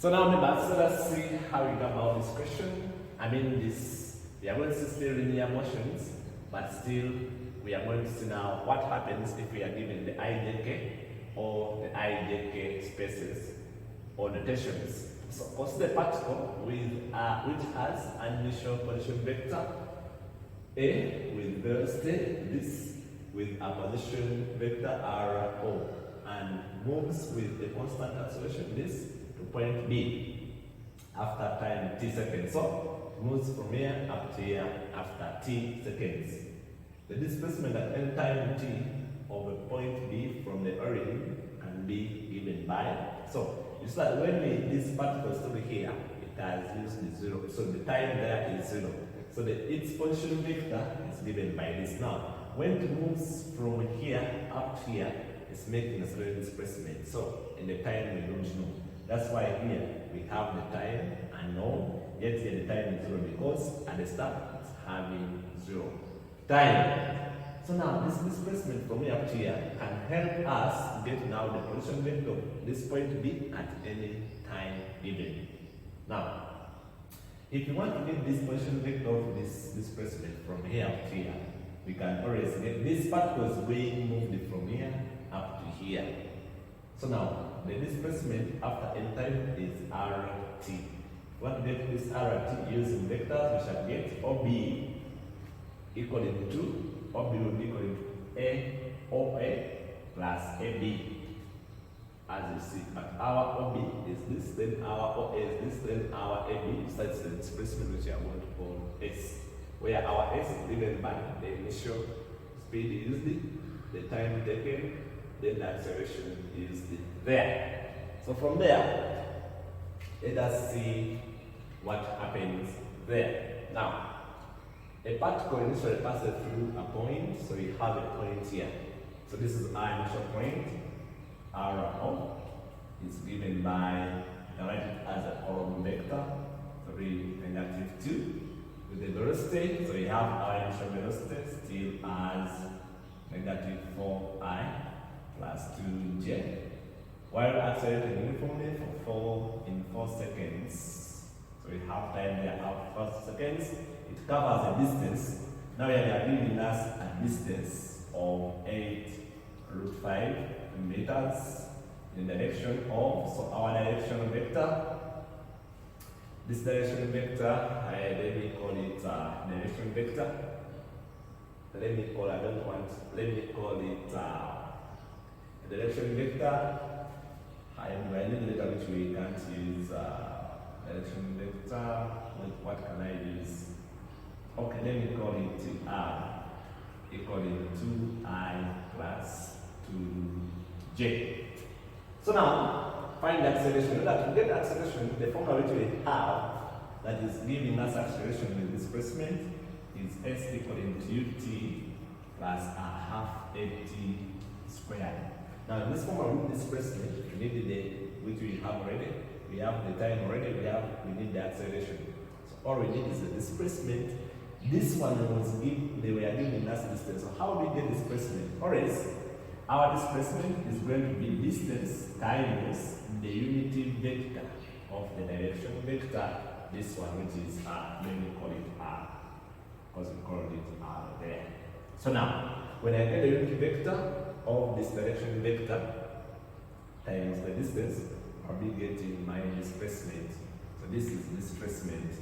So now let's see how we come about this question. We are going to see still linear motions, but still we are going to see now what happens if we are given the ijk or the ijk spaces or notations. So consider a particle with which has an initial position vector A with velocity this with a position vector r o and moves with a constant acceleration this to point B after time t seconds. So moves from here up to here after t seconds. The displacement at any time t of a point B from the origin can be given by. So it's like when this particle is over here, it has used the zero. So the time there is zero. So its position vector is given by this. Now, when it moves from here up to here, it's making a certain displacement. So in the time we don't know. That's why here we have the time unknown, yet here the time is zero because at the start it's having zero time. So now this displacement from here up to here can help us get now the position vector of this point B at any time given. Now, if you want to get this position vector of this displacement from here up to here, we can always get this particles being moved from here up to here. So now the displacement after any time is RT. If you want to get this RT using vectors, we shall get OB equal to OB will be equal to OA plus AB. As you see, but our OB is this, then our OA is this, then our AB such the displacement which we are going to call S, where our S is given by the initial speed used, the time taken, then the acceleration used there. So from there, let us see what happens there. Now, a particle initially passes through a point, so you have a point here. So this is our initial point. R0 is given by, you can write it as a column vector, 3, -2, with the velocity. So you have our initial velocity still as -4I plus 2J, while accelerating uniformly for 4 seconds. So we have time there of 4 seconds. It covers a distance. Now we are giving us a distance of 8√5 meters in the direction of, so our direction vector, this direction vector, let me call it direction vector. Let me call it direction vector. I need later which we can't use direction vector. What can I use? Okay, let me call it R equal to 2I plus 2J. So now, find the acceleration. In order to get the acceleration, the formula which we have that is giving us acceleration with displacement is S equal to UT plus a half AT squared. Now, in this formula with displacement, we need the which we have already. We have the time already. We need the acceleration. So all we need is the displacement. This one they were giving us distance. So how do we get displacement? Always, our displacement is going to be distance times the unity vector of the direction vector. This one, which is let me call it R, because we called it R there. So now, when I get the unity vector of this direction vector times the distance, I'll be getting my displacement. So this is displacement.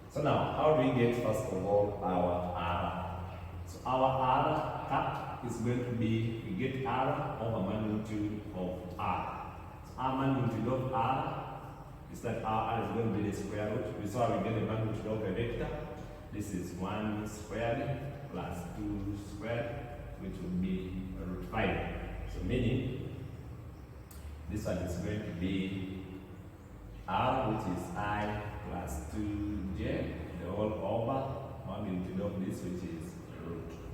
So now, how do we get first of all our R? So our R cap is going to be, we get R over magnitude of R. So our magnitude of R is that R is going to be the square root. We saw we get the magnitude of a vector. This is 1 squared plus 2 squared, which would be √5. So meaning, this one is going to be R, which is I plus 2J, the whole over magnitude of this, which is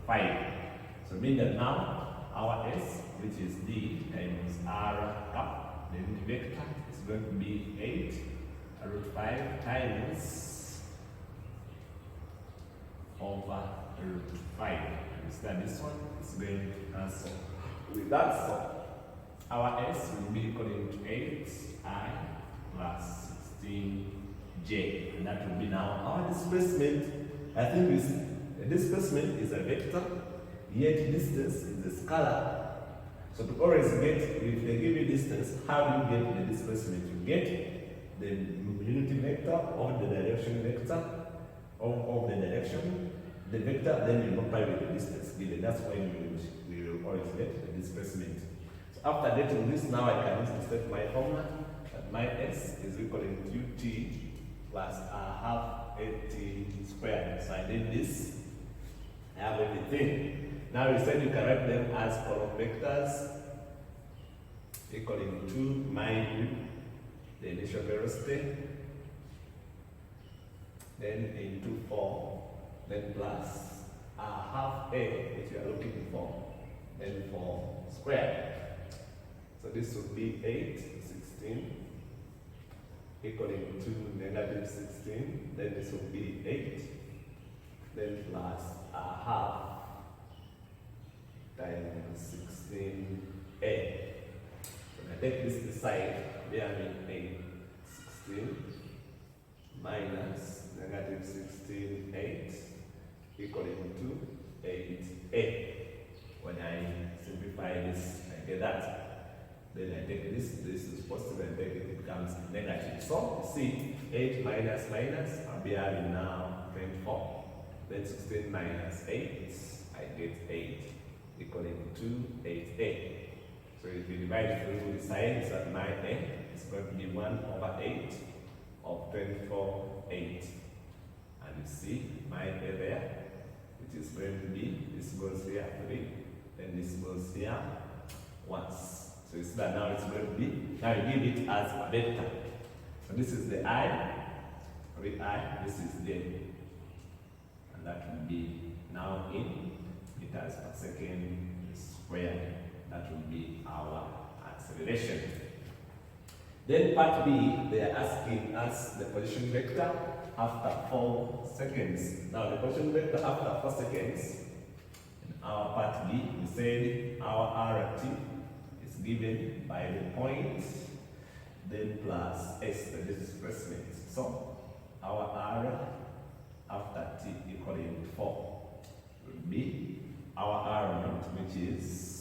√5. So mean that now our S, which is D times R cap, the unit vector, is going to be 8√5 times over √5. Instead, this one is going to cancel with that. So our s will be equal to 8I plus 16j, and that will be now our displacement. I think the displacement is a vector, yet distance is a scalar. So to always get, if they give you distance, how do you get the displacement? You get the unity vector of the direction vector of the direction, the vector, then you multiply with the distance given. That's when we will always get the displacement. So after getting this, now I can insert my formula that my s is equal to ut plus a half at squared. So I did this, I have everything. Now we said you can write them as column vectors equal to my u, the initial velocity, then into 4, then plus a half a, which we are looking for, then 4 squared. So this would be 8, 16, equal to negative 16, then this would be 8, then plus a half times 16a. When I take this aside, we are in 16 minus negative 16, 8 equal to 8a. When I simplify this, I get that. Then I take this is positive, and take it becomes negative. So you see, 8 minus minus, I'll be having now 24. Then 16 minus 8, I get 8 equal to 8a. So if you divide through the signs at 9a, it's going to be 1 over 8 of 24, 8. And you see my a there, which is going to be, this goes here 3, then this goes here once. So you see that now it's going to be, now you give it as a vector. So this is the I, with I, this is the, and that will be now in meters per second squared. That will be our acceleration. Then part B, they are asking us the position vector after 4 seconds. Now the position vector after 4 seconds, in our part B, we said our RT is given by the point, then plus S, the displacement. So our R after T equaling 4 will be our R naught, which is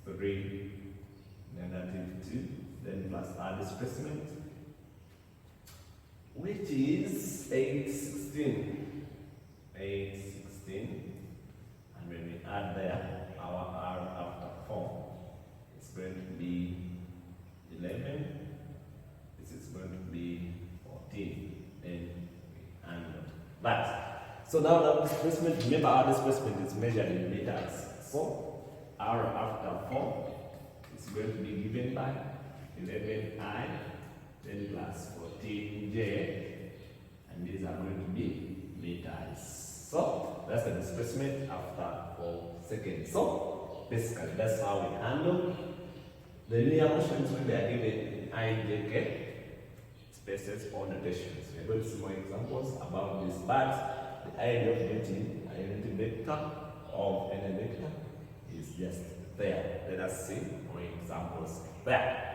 3, negative 2, then plus our displacement, which is 8, 16. 8, 16. And when we add there our R after 4, it's going to be 11. This is going to be 14. Then we add that. So now the displacement, remember our displacement is measured in meters. So R after 4 is going to be given by 11I, then plus 14j, and these are going to be meters. So that's the displacement after 4 seconds. So basically that's how we handle the linear motions when they are given in IJK spaces or notations. We are going to see more examples about this, but the idea of getting a unity vector of any vector is just there. Let us see more examples there.